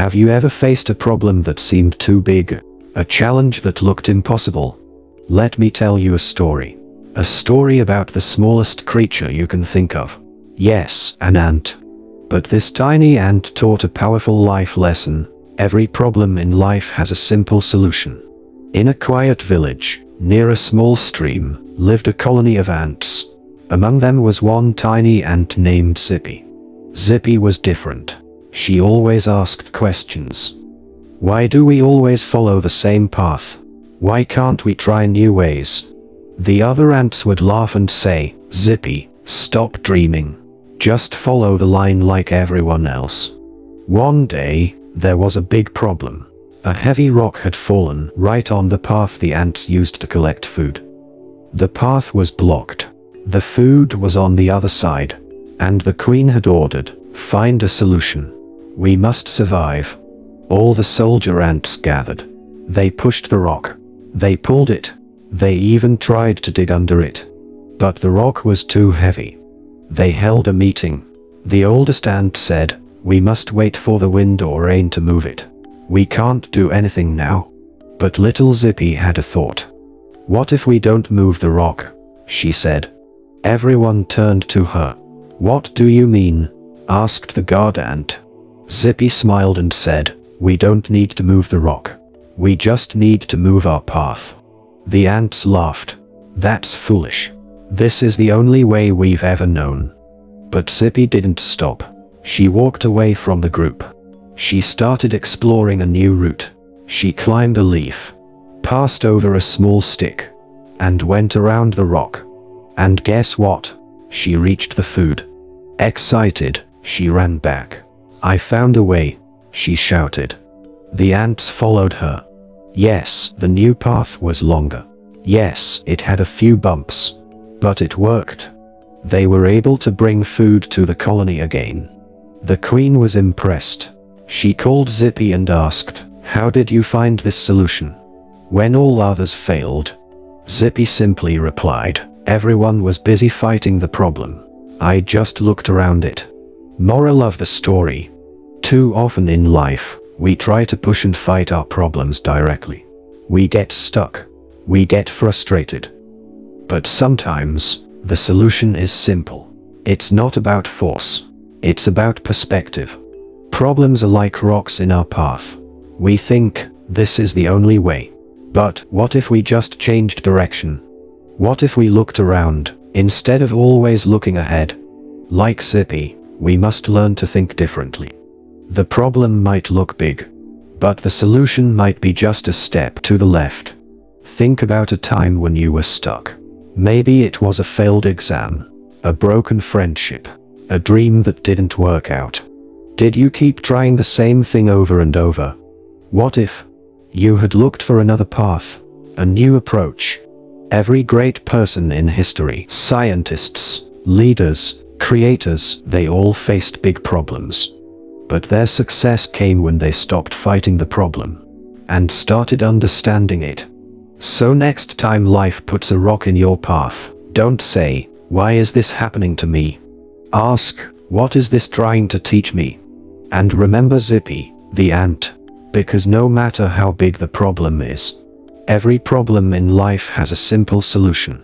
Have you ever faced a problem that seemed too big? A challenge that looked impossible? Let me tell you a story. A story about the smallest creature you can think of. Yes, an ant. But this tiny ant taught a powerful life lesson. Every problem in life has a simple solution. In a quiet village, near a small stream, lived a colony of ants. Among them was one tiny ant named Zippy. Zippy was different. She always asked questions. Why do we always follow the same path? Why can't we try new ways? The other ants would laugh and say, Zippy, stop dreaming. Just follow the line like everyone else. One day, there was a big problem. A heavy rock had fallen right on the path the ants used to collect food. The path was blocked. The food was on the other side. And the queen had ordered, find a solution. We must survive. All the soldier ants gathered. They pushed the rock. They pulled it. They even tried to dig under it. But the rock was too heavy. They held a meeting. The oldest ant said, we must wait for the wind or rain to move it. We can't do anything now. But little Zippy had a thought. What if we don't move the rock? She said. Everyone turned to her. What do you mean? Asked the guard ant. Zippy smiled and said, we don't need to move the rock. We just need to move our path. The ants laughed. That's foolish. This is the only way we've ever known. But Zippy didn't stop. She walked away from the group. She started exploring a new route. She climbed a leaf, passed over a small stick, and went around the rock. And guess what? She reached the food. Excited, she ran back. I found a way, she shouted. The ants followed her. Yes, the new path was longer. Yes, it had a few bumps. But it worked. They were able to bring food to the colony again. The queen was impressed. She called Zippy and asked, how did you find this solution? When all others failed, Zippy simply replied, everyone was busy fighting the problem. I just looked around it. Moral of the story. Too often in life, we try to push and fight our problems directly. We get stuck. We get frustrated. But sometimes, the solution is simple. It's not about force. It's about perspective. Problems are like rocks in our path. We think, this is the only way. But what if we just changed direction? What if we looked around, instead of always looking ahead? Like Zippy, we must learn to think differently. The problem might look big, but the solution might be just a step to the left. Think about a time when you were stuck. Maybe it was a failed exam, a broken friendship, a dream that didn't work out. Did you keep trying the same thing over and over? What if you had looked for another path, a new approach? Every great person in history, scientists, leaders, creators, they all faced big problems. But their success came when they stopped fighting the problem and started understanding it. So next time life puts a rock in your path, don't say, why is this happening to me? Ask, what is this trying to teach me? And remember Zippy, the ant, because no matter how big the problem is, every problem in life has a simple solution.